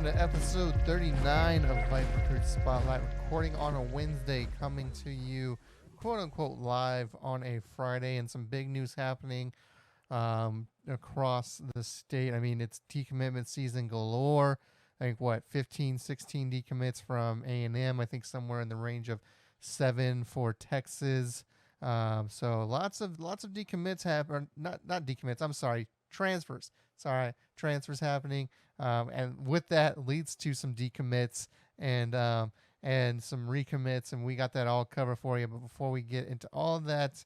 to episode 39 of VYPE Recruit Spotlight, recording on a Wednesday, coming to you quote unquote live on a Friday, and some big news happening across the state. I mean, it's decommitment season galore. I think 15, 16 decommits from A&M. I think somewhere in the range of 7 for Texas. So lots of decommits happen. Not decommits. I'm sorry, transfers. Transfers happening. And with that leads to some decommits and some recommits, and we got that all covered for you. But before we get into all of that,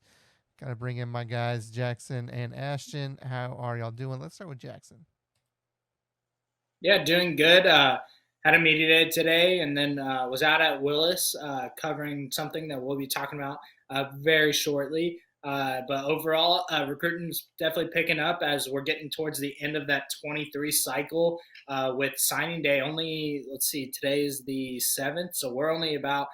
gotta bring in my guys Jackson and Ashton. How are y'all doing? Let's start with Jackson. Yeah, doing good. Had a media day today, and then was out at Willis covering something that we'll be talking about very shortly. But overall, recruiting's definitely picking up as we're getting towards the end of that 23 cycle with signing day. Only, let's see, today is the 7th, so we're only about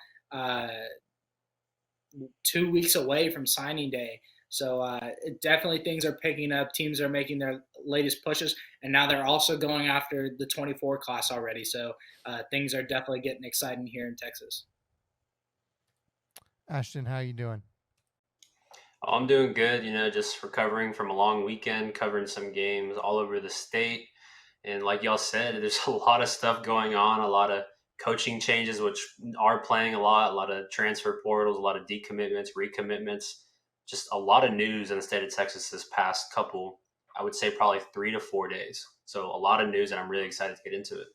2 weeks away from signing day. So definitely things are picking up. Teams are making their latest pushes, and now they're also going after the 24 class already. So things are definitely getting exciting here in Texas. Ashton, how you doing? I'm doing good, just recovering from a long weekend, covering some games all over the state. And like y'all said, there's a lot of stuff going on, a lot of coaching changes, which are playing a lot of transfer portals, a lot of decommitments, recommitments, just a lot of news in the state of Texas this past couple, I would say probably 3 to 4 days. So a lot of news, and I'm really excited to get into it.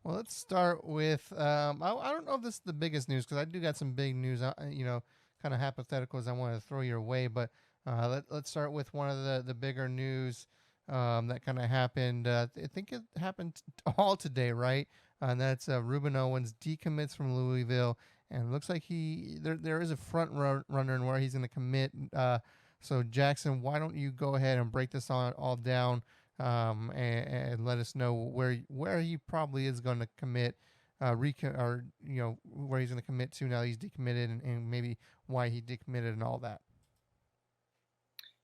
Well, let's start with I don't know if this is the biggest news, because I do got some big news, kind of hypotheticals I want to throw your way. But let's start with one of the bigger news that kind of happened. I think it happened all today, right? And that's Ruben Owens decommits from Louisville, and it looks like there is a front runner in where he's going to commit. So Jackson, why don't you go ahead and break this all down? And let us know where he probably is going to commit, where he's going to commit to now that he's decommitted, and maybe why he decommitted and all that.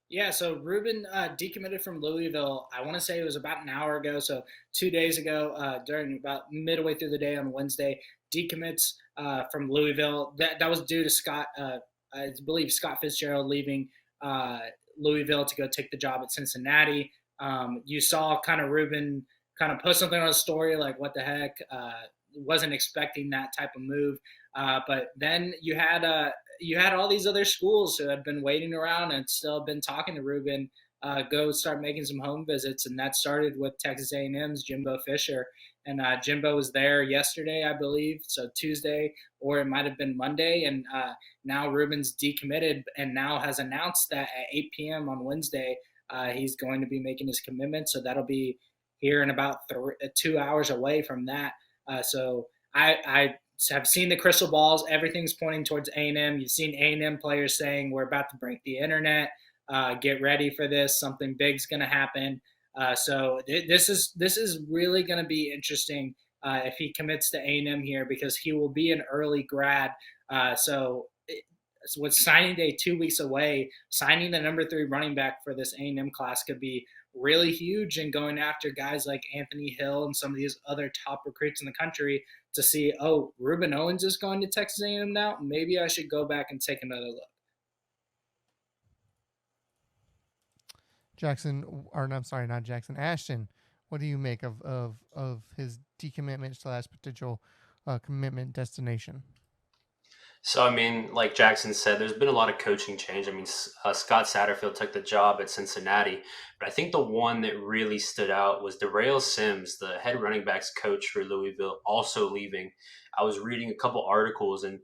Yeah, so Ruben decommitted from Louisville. I want to say it was about an hour ago, so 2 days ago, during about midway through the day on Wednesday, decommits from Louisville. That was due to Scott, I believe Scott Fitzgerald leaving Louisville to go take the job at Cincinnati. You saw kind of Ruben kind of put something on a story like, what the heck, wasn't expecting that type of move. But then you had all these other schools who had been waiting around and still been talking to Ruben, go start making some home visits. And that started with Texas A&M's Jimbo Fisher. And Jimbo was there yesterday, I believe, so Tuesday, or it might have been Monday. And now Ruben's decommitted and now has announced that at 8 p.m. on Wednesday, he's going to be making his commitment, so that'll be here in about 2 hours away from that. So I have seen the crystal balls. Everything's pointing towards A&M. You've seen A&M players saying we're about to break the internet. Get ready for this. Something big's going to happen. So this is really going to be interesting if he commits to A&M here, because he will be an early grad. So with signing day 2 weeks away, signing the number 3 running back for this A&M class could be really huge, and going after guys like Anthony Hill and some of these other top recruits in the country to see, oh, Ruben Owens is going to Texas A&M now. Maybe I should go back and take another look. Jackson, or no, I'm sorry, not Jackson. Ashton, what do you make of his decommitment / potential commitment destination? So, I mean, like Jackson said, there's been a lot of coaching change. I mean, Scott Satterfield took the job at Cincinnati, but I think the one that really stood out was Derail Sims, the head running backs coach for Louisville, also leaving. I was reading a couple articles, and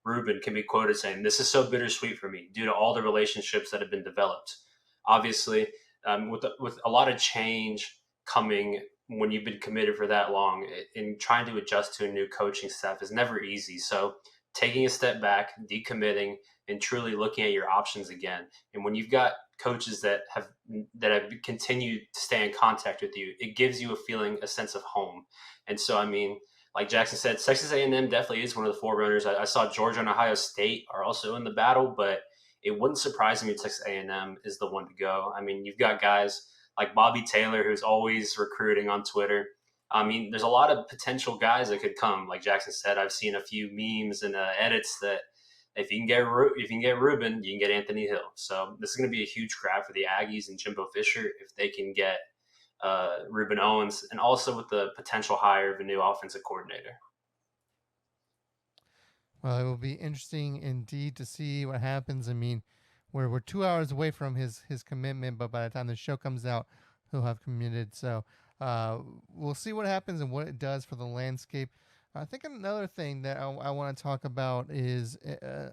Ruben can be quoted saying, "This is so bittersweet for me due to all the relationships that have been developed." Obviously, with a lot of change coming when you've been committed for that long, and trying to adjust to a new coaching staff is never easy. So taking a step back, decommitting, and truly looking at your options again. And when you've got coaches that have continued to stay in contact with you, it gives you a feeling, a sense of home. And so, I mean, like Jackson said, Texas A&M definitely is one of the forerunners. I saw Georgia and Ohio State are also in the battle, but it wouldn't surprise me if Texas A&M is the one to go. I mean, you've got guys like Bobby Taylor, who's always recruiting on Twitter. I mean, there's a lot of potential guys that could come. Like Jackson said, I've seen a few memes and edits that if you can get Ruben, you can get Anthony Hill. So this is going to be a huge grab for the Aggies and Jimbo Fisher if they can get Ruben Owens, and also with the potential hire of a new offensive coordinator. Well, it will be interesting indeed to see what happens. I mean, we're 2 hours away from his commitment, but by the time the show comes out, he'll have committed. So we'll see what happens and what it does for the landscape. I think another thing that I want to talk about is,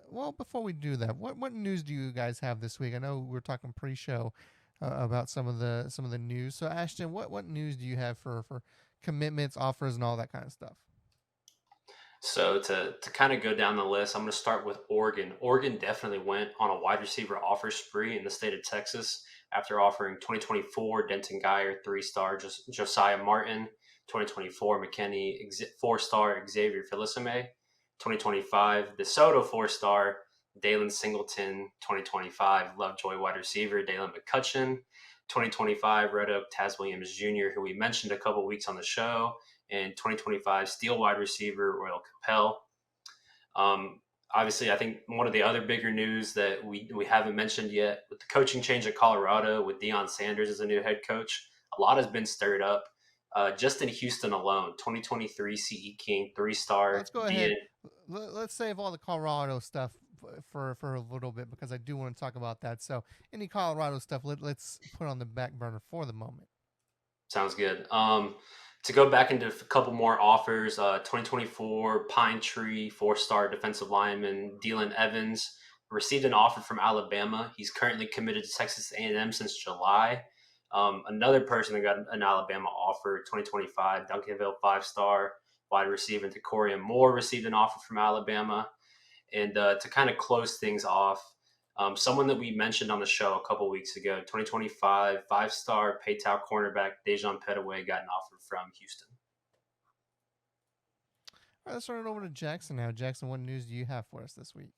well, before we do that, what news do you guys have this week? I know we're talking pre-show about some of the news. So Ashton, what news do you have for commitments, offers, and all that kind of stuff? So to kind of go down the list, I'm going to start with Oregon. Oregon definitely went on a wide receiver offer spree in the state of Texas after offering 2024 Denton Geyer 3-star Josiah Martin, 2024 McKinney 4-star Xavier Felicime, 2025 DeSoto 4-star Dalen Singleton, 2025 Lovejoy wide receiver Dalen McCutcheon, 2025 Red Oak Taz Williams Jr., who we mentioned a couple weeks on the show, and 2025 Steel wide receiver Royal Capel. Obviously, I think one of the other bigger news that we haven't mentioned yet, with the coaching change at Colorado with Deion Sanders as a new head coach, a lot has been stirred up. Just in Houston alone, 2023 CE King 3-star. Let's go ahead. Let's save all the Colorado stuff for a little bit because I do want to talk about that. So any Colorado stuff, let's put on the back burner for the moment. Sounds good. To go back into a couple more offers, 2024 Pine Tree 4-star defensive lineman Dylan Evans received an offer from Alabama. He's currently committed to Texas A&M since July. Another person that got an Alabama offer, 2025 Duncanville 5-star wide receiver Decoria Moore received an offer from Alabama. And to kind of close things off, someone that we mentioned on the show a couple weeks ago, 2025 5-star Paytow cornerback Dejon Petaway got an offer from Houston. All right, let's turn it over to Jackson now. Jackson, what news do you have for us this week?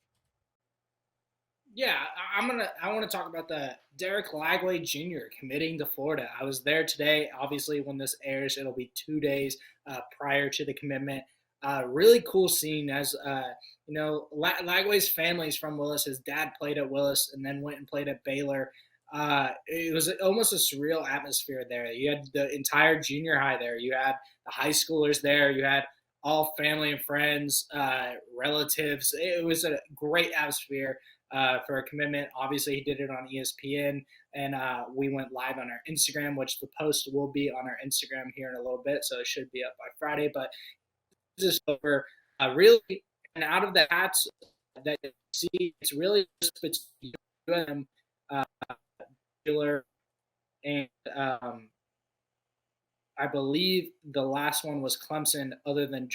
Yeah, I want to talk about the Derek Lagway Jr. committing to Florida. I was there today. Obviously, when this airs, it'll be 2 days prior to the commitment. Really cool scene as Lagway's family is from Willis. His dad played at Willis and then went and played at Baylor. It was almost a surreal atmosphere there. You had the entire junior high there. You had the high schoolers there. You had all family and friends, relatives. It was a great atmosphere for a commitment. Obviously, he did it on ESPN, and we went live on our Instagram, which the post will be on our Instagram here in a little bit, so it should be up by Friday. But this is over. Really, and out of the hats that you see, it's really just between them, and I believe the last one was Clemson, other than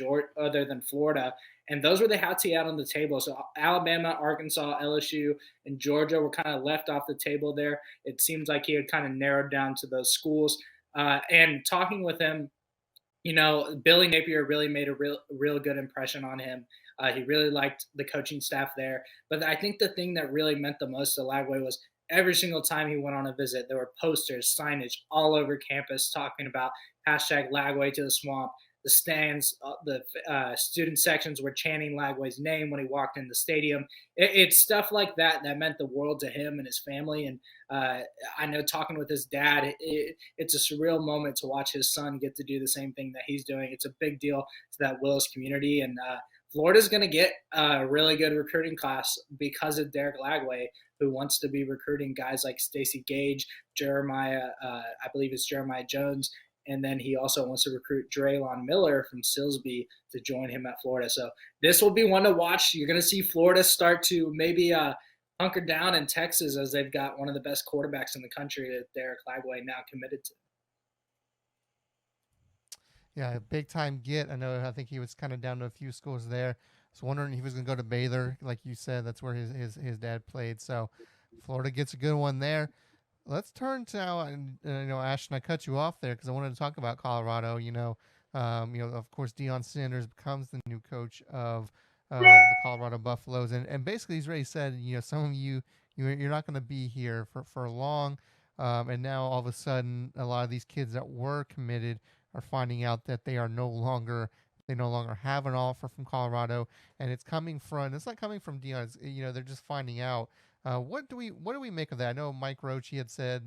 Florida, and those were the hats he had on the table. So Alabama, Arkansas, LSU, and Georgia were kind of left off the table there. It seems like he had kind of narrowed down to those schools. And talking with him, Billy Napier really made a real good impression on him. He really liked the coaching staff there. But I think the thing that really meant the most to Lagway was every single time he went on a visit, there were posters, signage all over campus talking about #Lagway to the swamp. The stands, the student sections were chanting Lagway's name when he walked in the stadium. It's stuff like that that meant the world to him and his family. And I know talking with his dad, it's a surreal moment to watch his son get to do the same thing that he's doing. It's a big deal to that Willis community. And Florida's going to get a really good recruiting class because of Derek Lagway, who wants to be recruiting guys like Stacey Gage, Jeremiah, I believe it's Jeremiah Jones, and then he also wants to recruit Draylon Miller from Silsbee to join him at Florida. So this will be one to watch. You're going to see Florida start to maybe hunker down in Texas, as they've got one of the best quarterbacks in the country that Derek Lagway now committed to. Yeah, big time get. I think he was kind of down to a few schools there. I was wondering if he was going to go to Baylor, like you said. That's where his dad played. So Florida gets a good one there. Let's turn to now. Ashton, I cut you off there because I wanted to talk about Colorado. Of course, Deion Sanders becomes the new coach of the Colorado Buffaloes, and basically he's already said, some of you're not going to be here for long. And now all of a sudden, a lot of these kids that were committed are finding out that they no longer have an offer from Colorado, and it's not coming from Dion. They're just finding out. What do we make of that? I know Mike Roach, he had said,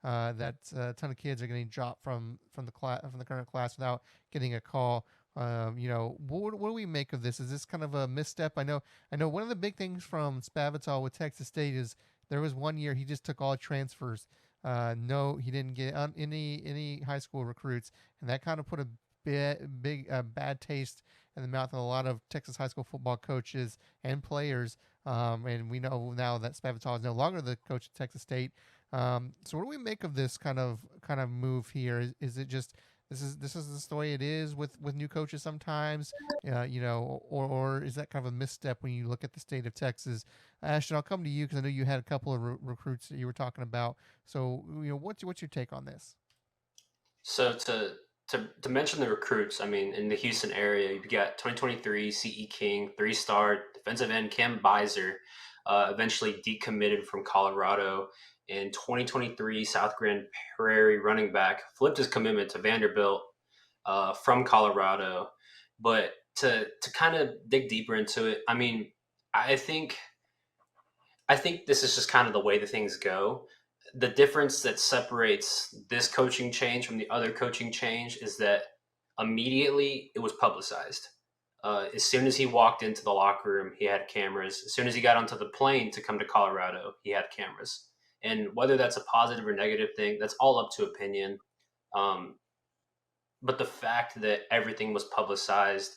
that a ton of kids are getting dropped from the class, from the current class, without getting a call. What do we make of this? Is this kind of a misstep? I know one of the big things from Spavital with Texas State is there was one year he just took all transfers. No, he didn't get any high school recruits, and that kind of put a big bad taste in the mouth of a lot of Texas high school football coaches and players. And we know now that Spavital is no longer the coach at Texas State. So what do we make of this kind of move here? Is it just this is just the way it is with new coaches sometimes, or is that kind of a misstep when you look at the state of Texas? Ashton, I'll come to you because I know you had a couple of recruits that you were talking about. So what's your take on this? So to mention the recruits, I mean, in the Houston area, you've got 2023 CE King, 3-star defensive end Cam Beiser, eventually decommitted from Colorado. In 2023, South Grand Prairie running back flipped his commitment to Vanderbilt from Colorado. But to kind of dig deeper into it, I mean, I think I think this is just kind of the way the things go. The difference that separates this coaching change from the other coaching change is that immediately it was publicized. As soon as he walked into the locker room, he had cameras. As soon as he got onto the plane to come to Colorado, he had cameras. And whether that's a positive or negative thing, that's all up to opinion. Um, but the fact that everything was publicized,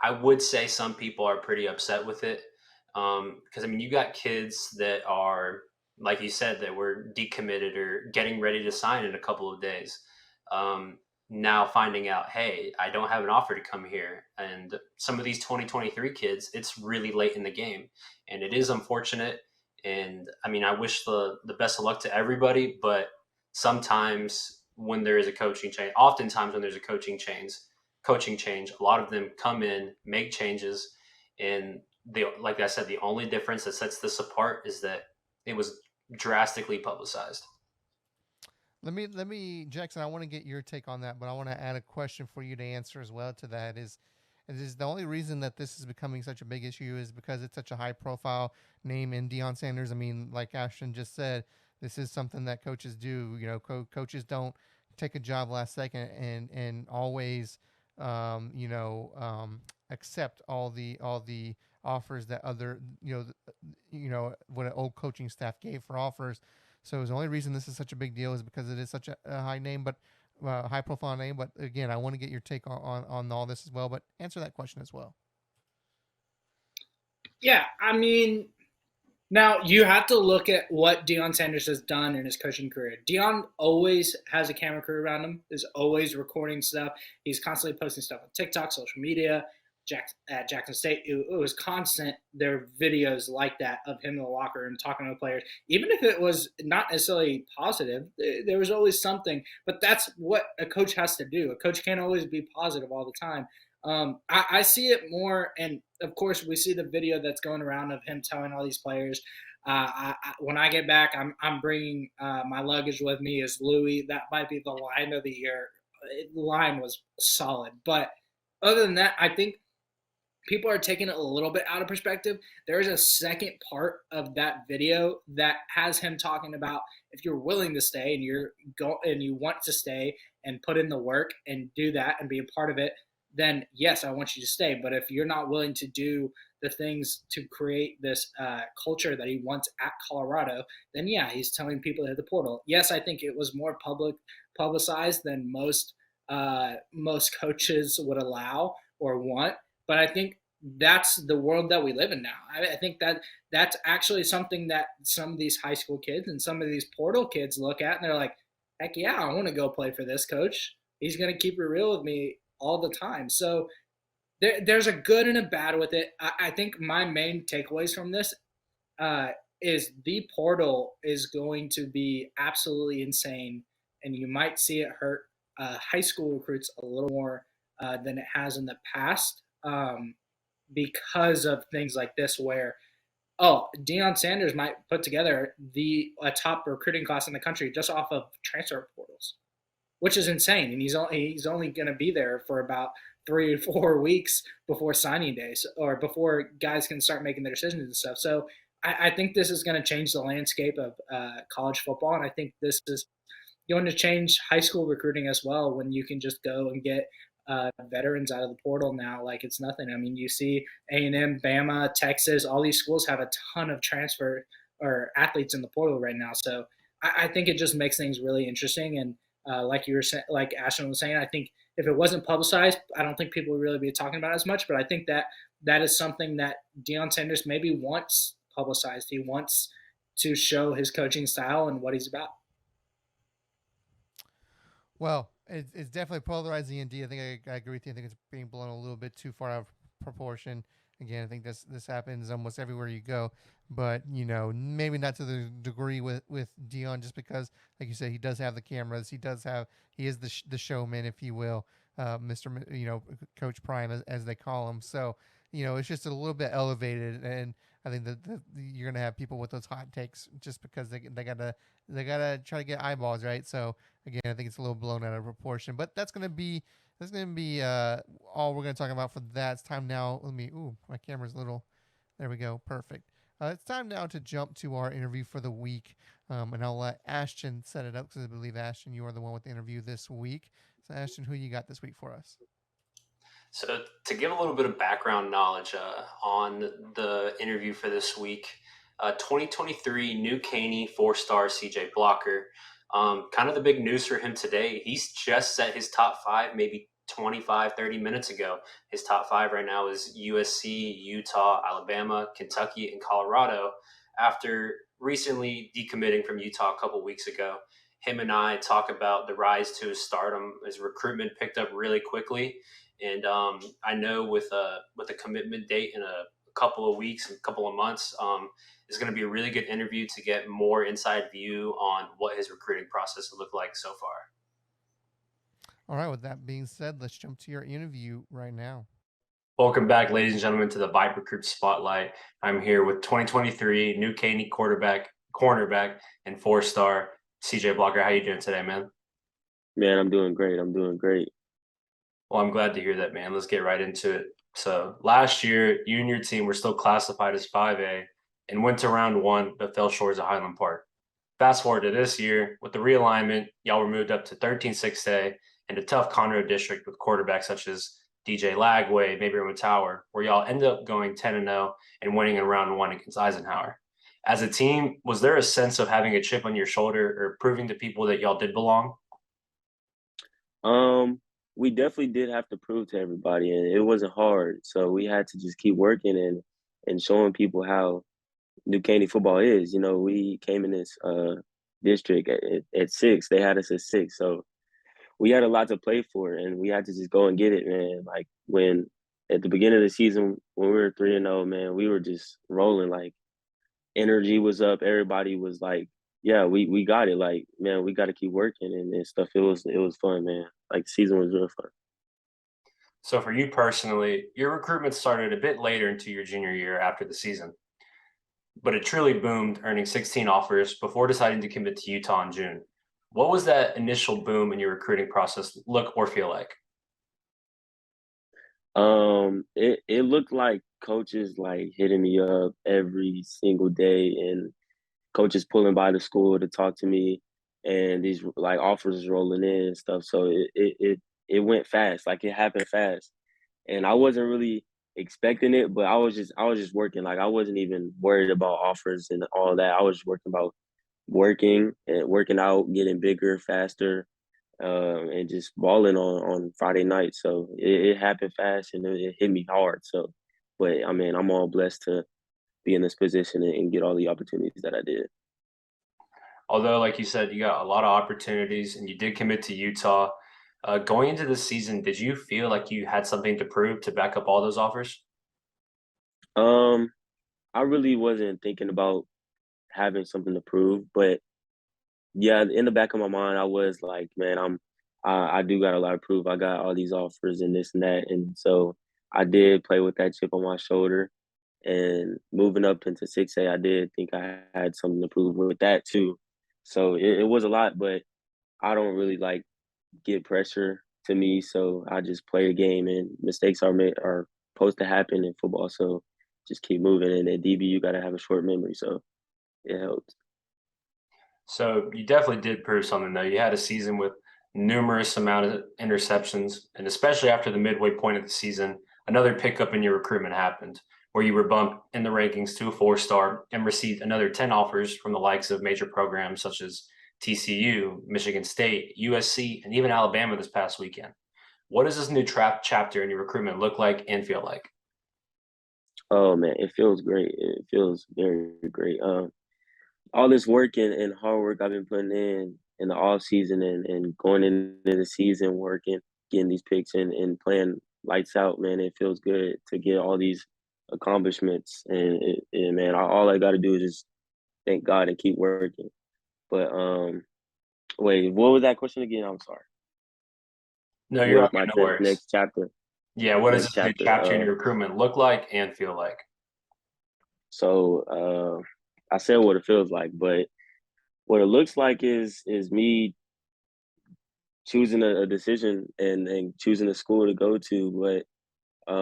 I would say some people are pretty upset with it. Because I mean, you got kids that are, like you said, that were decommitted or getting ready to sign in a couple of days. Um, Now finding out, hey, I don't have an offer to come here. And some of these 2023 kids, it's really late in the game. And it is unfortunate. And I mean, I wish the best of luck to everybody, but sometimes when there is a coaching change, oftentimes when there's a coaching change, a lot of them come in, make changes, and like I said, the only difference that sets this apart is that it was drastically publicized. Let me, Jackson. I want to get your take on that, but I want to add a question for you to answer as well to that. Is the only reason that this is becoming such a big issue is because it's such a high profile name in Deion Sanders? I mean, like Ashton just said, this is something that coaches do. Coaches don't take a job last second and always, accept all the offers that other what an old coaching staff gave for offers. So the only reason this is such a big deal is because it is such a high name, but high profile name. But again, I want to get your take on all this as well. But answer that question as well. Yeah, I mean, now you have to look at what Deion Sanders has done in his coaching career. Deion always has a camera crew around him. Is always recording stuff. He's constantly posting stuff on TikTok, social media. At Jackson State, it was constant. There were videos like that of him in the locker room talking to the players, even if it was not necessarily positive. There was always something. But that's what a coach has to do. A coach can't always be positive all the time. I see it more, and of course, we see the video that's going around of him telling all these players, when I get back, I'm bringing my luggage with me as Louis. That might be the line of the year. The line was solid, but other than that, I think people are taking it a little bit out of perspective. There's a second part of that video that has him talking about if you're willing to stay and you want to stay and put in the work and do that and be a part of it, then yes, I want you to stay. But if you're not willing to do the things to create this culture that he wants at Colorado, then yeah, he's telling people to hit the portal. Yes, I think it was more publicized than most coaches would allow or want. But I think that's the world that we live in now. I think that that's actually something that some of these high school kids and some of these portal kids look at and they're like, heck yeah, I want to go play for this coach. He's going to keep it real with me all the time. So there's a good and a bad with it. I think my main takeaways from this is the portal is going to be absolutely insane, and you might see it hurt high school recruits a little more than it has in the past because of things like this, where Oh, Deion Sanders might put together the a top recruiting class in the country just off of transfer portals, which is insane. And he's only going to be there for about 3 or 4 weeks before signing days or before guys can start making their decisions and stuff. So I think this is going to change the landscape of college football, and I think this is going to change high school recruiting as well when you can just go and get veterans out of the portal now like it's nothing. I mean, you see A&M, Bama, Texas, all these schools have a ton of transfer or athletes in the portal right now. So I think it just makes things really interesting. And like you were saying, like Ashton was saying, I think if it wasn't publicized, I don't think people would really be talking about it as much. But I think that that is something that Deion Sanders maybe wants publicized. He wants to show his coaching style and what he's about. Well, it's definitely polarizing indeed. I think I agree with you. I think it's being blown a little bit too far out of proportion. Again, I think this happens almost everywhere you go, but maybe not to the degree with Dion, just because, like you said, he does have the cameras. He is the showman, if you will, Mister Coach Prime, as they call him. So it's just a little bit elevated, and I think that you're gonna have people with those hot takes just because they gotta try to get eyeballs, right? So again, I think it's a little blown out of proportion, but that's gonna be all we're gonna talk about for that. It's time now. My camera's a little. There we go. Perfect. It's time now to jump to our interview for the week, and I'll let Ashton set it up because I believe Ashton, you are the one with the interview this week. So Ashton, who you got this week for us? So, to give a little bit of background knowledge on the interview for this week, 2023 New Caney 4-star CJ Blocker. Kind of the big news for him today. He's just set his top five maybe 25, 30 minutes ago. His top five right now is USC, Utah, Alabama, Kentucky, and Colorado after recently decommitting from Utah a couple weeks ago. Him and I talk about the rise to his stardom. His recruitment picked up really quickly, and I know with a commitment date in a couple of weeks, a couple of months, is going to be a really good interview to get more inside view on what his recruiting process looked like so far. All right. With that being said, let's jump to your interview right now. Welcome back, ladies and gentlemen, to the VYPE Recruit Spotlight. I'm here with 2023 New Caney cornerback, and 4-star CJ Blocker. How you doing today, man? Man, I'm doing great. I'm doing great. Well, I'm glad to hear that, man. Let's get right into it. So last year, you and your team were still classified as 5A and went to round one, but fell short at Highland Park. Fast forward to this year, with the realignment, y'all were moved up to 13-6A and a tough Conroe district with quarterbacks such as DJ Lagway, maybe Tower, where y'all ended up going 10-0 and winning in round one against Eisenhower. As a team, was there a sense of having a chip on your shoulder or proving to people that y'all did belong? We definitely did have to prove to everybody, and it wasn't hard. So we had to just keep working and showing people how New Caney football is. We came in this district at six. They had us at six, so we had a lot to play for, and we had to just go and get it, man. Like when at the beginning of the season when we were 3-0, man, we were just rolling. Like energy was up. Everybody was like, yeah, we got it. Like, man, we got to keep working and stuff. It was fun, man. Like the season was real fun. So for you personally, your recruitment started a bit later into your junior year after the season, but it truly boomed, earning 16 offers before deciding to commit to Utah in June. What was that initial boom in your recruiting process look or feel like? It looked like coaches like hitting me up every single day, and coaches pulling by the school to talk to me, and these like offers rolling in and stuff. So it went fast. Like it happened fast, and I wasn't really expecting it, but I was just working. Like I wasn't even worried about offers and all that. I was just working about working and working out, getting bigger, faster, and just balling on Friday night. So it happened fast and it hit me hard. So, but I mean, I'm all blessed to be in this position and get all the opportunities that I did. Although, like you said, you got a lot of opportunities and you did commit to Utah. Going into the season, did you feel like you had something to prove to back up all those offers? Um, I really wasn't thinking about having something to prove, but yeah, in the back of my mind, I was like, man, I do got a lot to prove. I got all these offers and this and that, and so I did play with that chip on my shoulder, And moving up into 6A, I did think I had something to prove with that too. So it was a lot, but I don't really like get pressure to me. So I just play the game, and mistakes are supposed to happen in football. So just keep moving. And at DB, you got to have a short memory, so it helps. So you definitely did prove something, though. You had a season with numerous amount of interceptions, and especially after the midway point of the season, another pickup in your recruitment happened, where you were bumped in the rankings to a 4-star and received another 10 offers from the likes of major programs such as TCU, Michigan State, USC, and even Alabama this past weekend. What does this new chapter in your recruitment look like and feel like? Oh man, it feels great. It feels very great. All this work and hard work I've been putting in the off season and going into the season working, getting these picks and playing lights out, man. It feels good to get all these accomplishments. And man, all I got to do is just thank God and keep working. But wait, what was that question again? I'm sorry. No, you're What is okay, my no worries. next chapter? Yeah, what does Next this new chapter. chapter in your recruitment look like and feel like? So I said what it feels like, but what it looks like is me choosing a decision and choosing a school to go to. But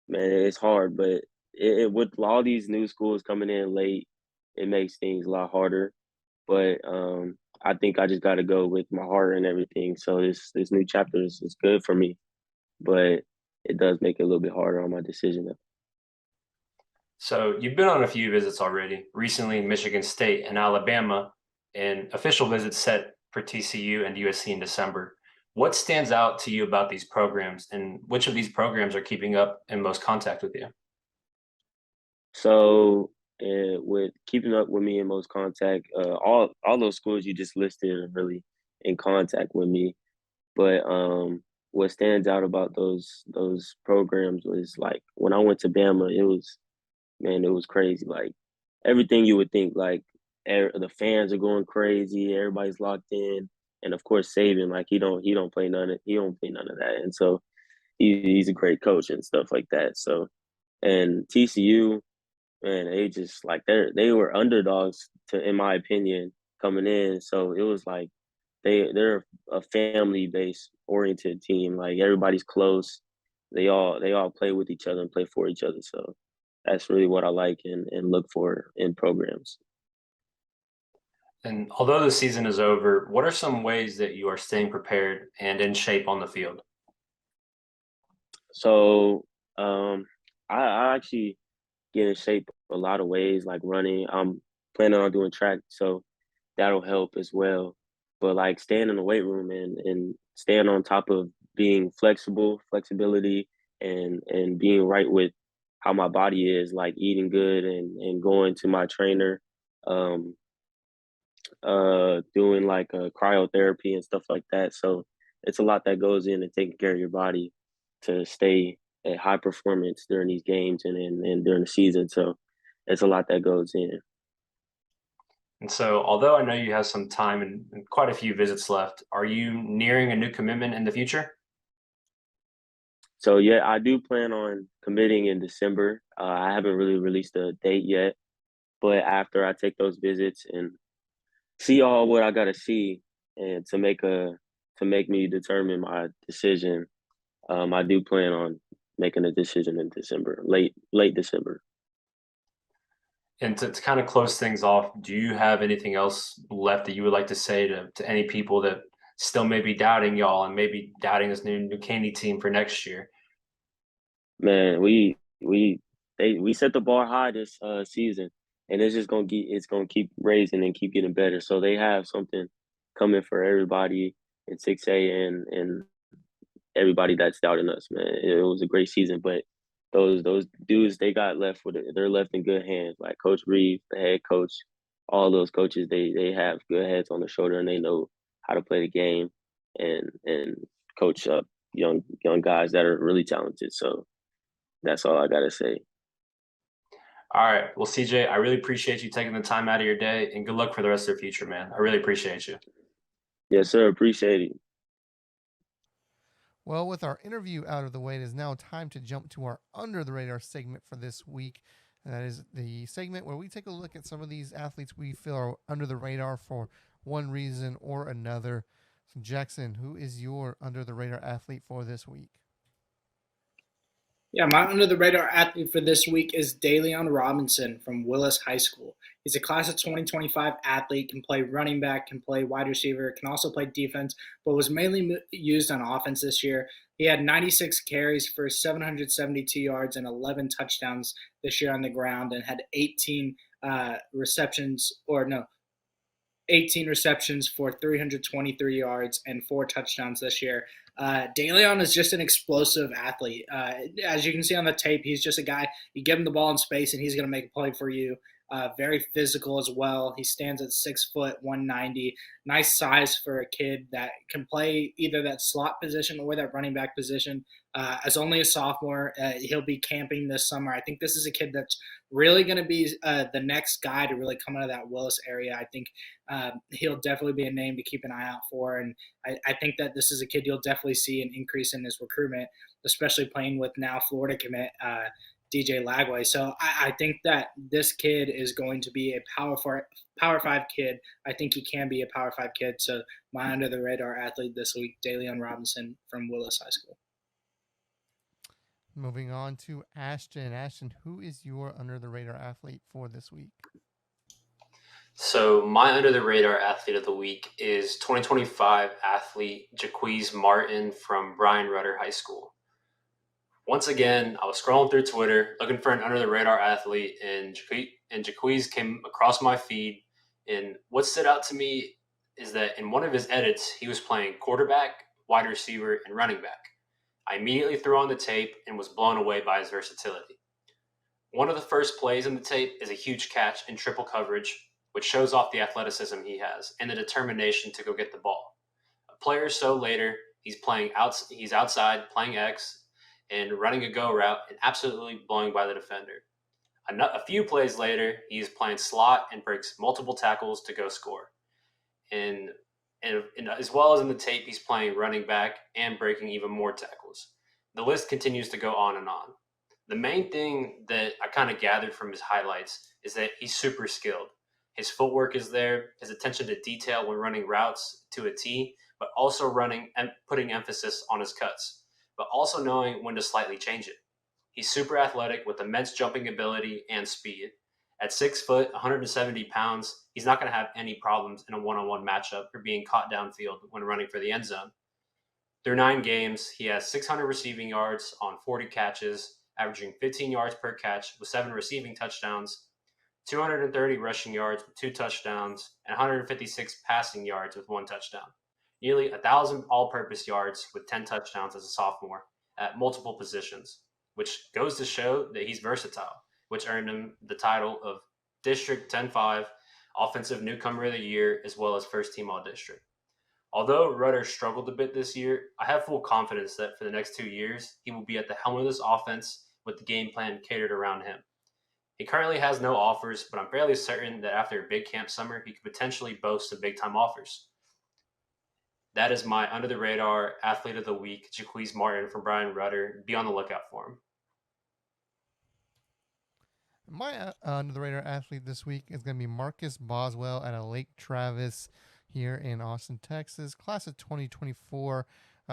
man, it's hard. But with all these new schools coming in late, it makes things a lot harder. But I think I just got to go with my heart and everything. So this new chapter is good for me, but it does make it a little bit harder on my decision. So you've been on a few visits already, recently in Michigan State and Alabama, and official visits set for TCU and USC in December. What stands out to you about these programs, and which of these programs are keeping up in most contact with you? So, with keeping up with me in most contact, all those schools you just listed are really in contact with me. But what stands out about those programs was like when I went to Bama, it was man, it was crazy. Like everything you would think, like the fans are going crazy, everybody's locked in, and of course Saban, like he don't play none of that, and so he's a great coach and stuff like that. So and TCU. Man, they just like they were underdogs in my opinion, coming in. So it was like they're a family based oriented team. Like everybody's close. They all play with each other and play for each other. So that's really what I like and look for in programs. And although the season is over, what are some ways that you are staying prepared and in shape on the field? So I actually get in shape a lot of ways, like running. I'm planning on doing track, so that'll help as well. But like staying in the weight room and staying on top of being flexibility and being right with how my body is, like eating good and going to my trainer, um, doing like cryotherapy and stuff like that. So it's a lot that goes into taking care of your body to stay at high performance during these games and during the season. So it's a lot that goes in. And so, although I know you have some time and quite a few visits left, are you nearing a new commitment in the future? So yeah, I do plan on committing in December. I haven't really released a date yet, but after I take those visits and see all what I gotta see and to make me determine my decision, I do plan on making a decision in December, late December. And to kind of close things off, do you have anything else left that you would like to say to any people that still may be doubting y'all and maybe doubting this new Caney team for next year? Man, we set the bar high this season, and it's gonna keep raising and keep getting better. So they have something coming for everybody in 6A and everybody that's doubting us, man. It was a great season, but those dudes they got left with it. They're left in good hands. Like Coach Reeve, the head coach, all those coaches, they have good heads on the shoulder and they know how to play the game and coach up young guys that are really talented. So that's all I gotta say. All right. Well, CJ, I really appreciate you taking the time out of your day and good luck for the rest of your future, man. I really appreciate you. Yes, sir. Appreciate it. Well, with our interview out of the way, it is now time to jump to our under the radar segment for this week. And that is the segment where we take a look at some of these athletes we feel are under the radar for one reason or another. So, Jackson, who is your under the radar athlete for this week? Yeah, my under the radar athlete for this week is Daleon Robinson from Willis High School. He's a class of 2025 athlete, can play running back, can play wide receiver, can also play defense, but was mainly used on offense this year. He had 96 carries for 772 yards and 11 touchdowns this year on the ground, and had 18 receptions for 323 yards and 4 touchdowns this year. DeLeon is just an explosive athlete. As you can see on the tape, he's just a guy, you give him the ball in space and he's going to make a play for you. Very physical as well. He stands at 6 foot, 190. Nice size for a kid that can play either that slot position or that running back position. As only a sophomore, he'll be camping this summer. I think this is a kid that's really going to be the next guy to really come out of that Willis area. I think he'll definitely be a name to keep an eye out for. And I think that this is a kid you'll definitely see an increase in his recruitment, especially playing with now Florida commit DJ Lagway. So I think that this kid is going to be a Power 5 kid. I think he can be a Power 5 kid. So my under the radar athlete this week, Daleon Robinson from Willis High School. Moving on to Ashton. Ashton, who is your under the radar athlete for this week? So my under the radar athlete of the week is 2025 athlete Jaquez Martin from Brian Rutter High School. Once again, I was scrolling through Twitter looking for an under the radar athlete, and Jaquez came across my feed. And what stood out to me is that in one of his edits, he was playing quarterback, wide receiver, and running back. I immediately threw on the tape and was blown away by his versatility. One of the first plays in the tape is a huge catch in triple coverage, which shows off the athleticism he has and the determination to go get the ball. A play or so later, he's outside playing X and running a go route and absolutely blowing by the defender. A few plays later, he's playing slot and breaks multiple tackles to go score. And as well as in the tape, he's playing running back and breaking even more tackles. The list continues to go on and on. The main thing that I kind of gathered from his highlights is that he's super skilled. His footwork is there, his attention to detail when running routes to a T, but also running and putting emphasis on his cuts, but also knowing when to slightly change it. He's super athletic with immense jumping ability and speed. At 6 foot, 170 pounds, he's not going to have any problems in a one-on-one matchup or being caught downfield when running for the end zone. Through 9 games, he has 600 receiving yards on 40 catches, averaging 15 yards per catch with 7 receiving touchdowns, 230 rushing yards with 2 touchdowns, and 156 passing yards with 1 touchdown. Nearly 1,000 all-purpose yards with 10 touchdowns as a sophomore at multiple positions, which goes to show that he's versatile, which earned him the title of District 10-5 Offensive Newcomer of the Year, as well as First Team All-District. Although Rutter struggled a bit this year, I have full confidence that for the next 2 years, he will be at the helm of this offense with the game plan catered around him. He currently has no offers, but I'm fairly certain that after a big camp summer, he could potentially boast some big-time offers. That is my under-the-radar athlete of the week, Jaquez Martin from Brian Rutter. Be on the lookout for him. My under the radar athlete this week is going to be Marcus Boswell out of Lake Travis here in Austin, Texas. Class of 2024.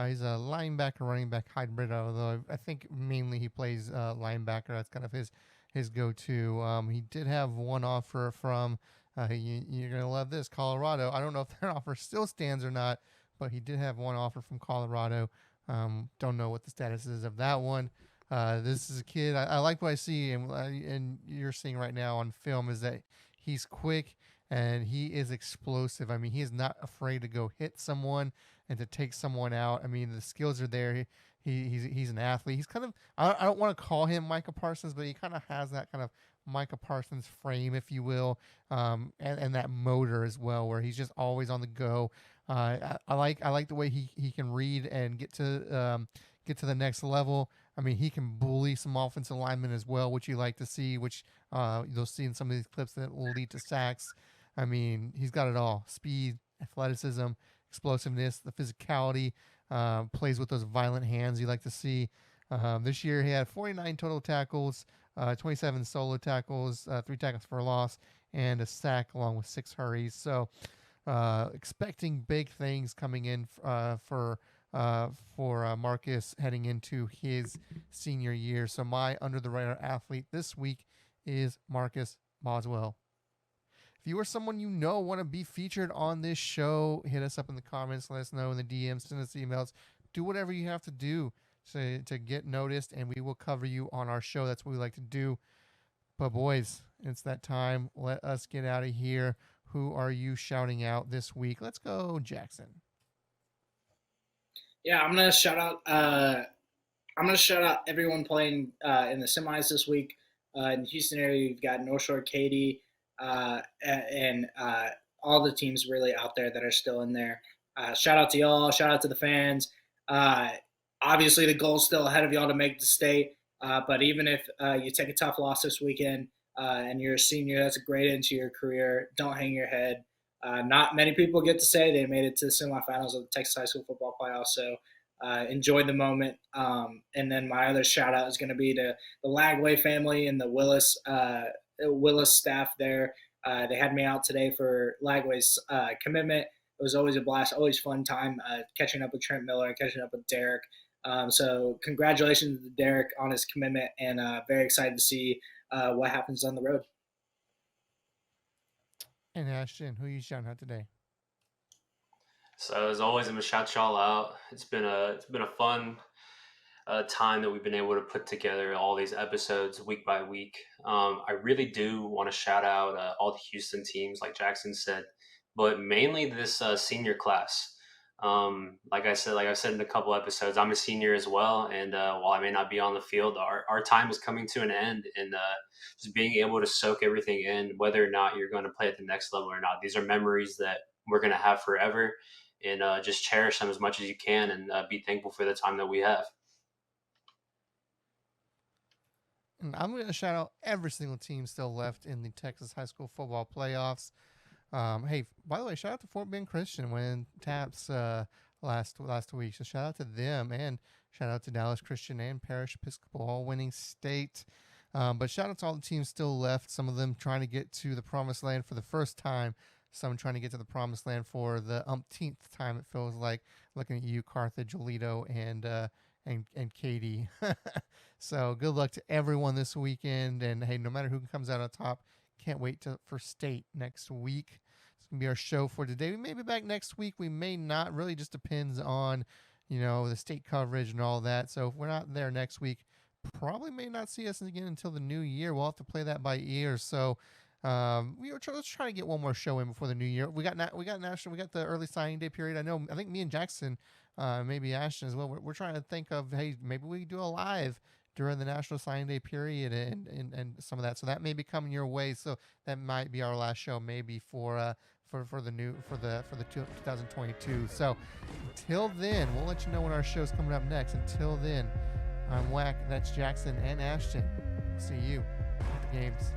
He's a linebacker, running back hybrid, although I think mainly he plays linebacker. That's kind of his go-to. He did have one offer from, you're going to love this, Colorado. I don't know if that offer still stands or not, but he did have one offer from Colorado. Don't know what the status is of that one. This is a kid. I like what I see, and you're seeing right now on film is that he's quick and he is explosive. I mean, he is not afraid to go hit someone and to take someone out. I mean, the skills are there. He's an athlete. He's kind of, I don't want to call him Micah Parsons, but he kind of has that kind of Micah Parsons frame, if you will, and that motor as well, where he's just always on the go. I like the way he can read and get to the next level. I mean, he can bully some offensive linemen as well, which you like to see, which you'll see in some of these clips that will lead to sacks. I mean, he's got it all: speed, athleticism, explosiveness, the physicality. plays with those violent hands you like to see. This year he had 49 total tackles, 27 solo tackles, 3 tackles for a loss, and a sack along with 6 hurries. So expecting big things coming in for Marcus heading into his senior year. So my under the radar athlete this week is Marcus Boswell. If you or someone you know want to be featured on this show, hit us up in the comments, let us know in the DMs, send us emails, do whatever you have to do to get noticed, and we will cover you on our show. That's what we like to do. But boys, it's that time. Let us get out of here. Who are you shouting out this week? Let's go, Jackson. Yeah, I'm gonna shout out everyone playing in the semis this week. In the Houston area, you've got North Shore, Katy, and all the teams really out there that are still in there. Shout out to y'all. Shout out to the fans. Obviously, the goal's still ahead of y'all to make the state. But even if you take a tough loss this weekend and you're a senior, that's a great end to your career. Don't hang your head. Not many people get to say they made it to the semifinals of the Texas High School Football Playoffs. So enjoy the moment. And then my other shout out is going to be to the Lagway family and the Willis staff there. They had me out today for Lagway's commitment. It was always a blast, always fun time catching up with Trent Miller, catching up with Derek. So congratulations to Derek on his commitment, and very excited to see what happens on the road. And Ashton, who are you shouting out today? So as always, I'm gonna shout y'all out. It's been a fun time that we've been able to put together all these episodes week by week. I really do want to shout out all the Houston teams, like Jackson said, but mainly this senior class. Like I've said in a couple episodes, I'm a senior as well, and while I may not be on the field, our time is coming to an end, and just being able to soak everything in, whether or not you're going to play at the next level or not. These are memories that we're going to have forever, and just cherish them as much as you can, and be thankful for the time that we have. And I'm going to shout out every single team still left in the Texas High School Football Playoffs. Hey, by the way, shout out to Fort Bend Christian winning TAPS last week. So shout out to them, and shout out to Dallas Christian and Parish Episcopal, all winning state. But shout out to all the teams still left. Some of them trying to get to the promised land for the first time. Some trying to get to the promised land for the umpteenth time. It feels like, looking at you, Carthage, Alito, and Katy. So good luck to everyone this weekend. And hey, no matter who comes out on top, can't wait for state next week. It's going to be our show for today. We may be back next week. We may not. Really just depends on, the state coverage and all that. So if we're not there next week, probably may not see us again until the new year. We'll have to play that by ear. So let's try to get one more show in before the new year. We got national. We got the early signing day period. I think me and Jackson, maybe Ashton as well. We're trying to think of, hey, maybe we do a live during the National Signing Day period and some of that. So that may be coming your way. So that might be our last show, maybe for the 2022. So until then, we'll let you know when our show's coming up next. Until then, I'm Wack. That's Jackson and Ashton. See you at the games.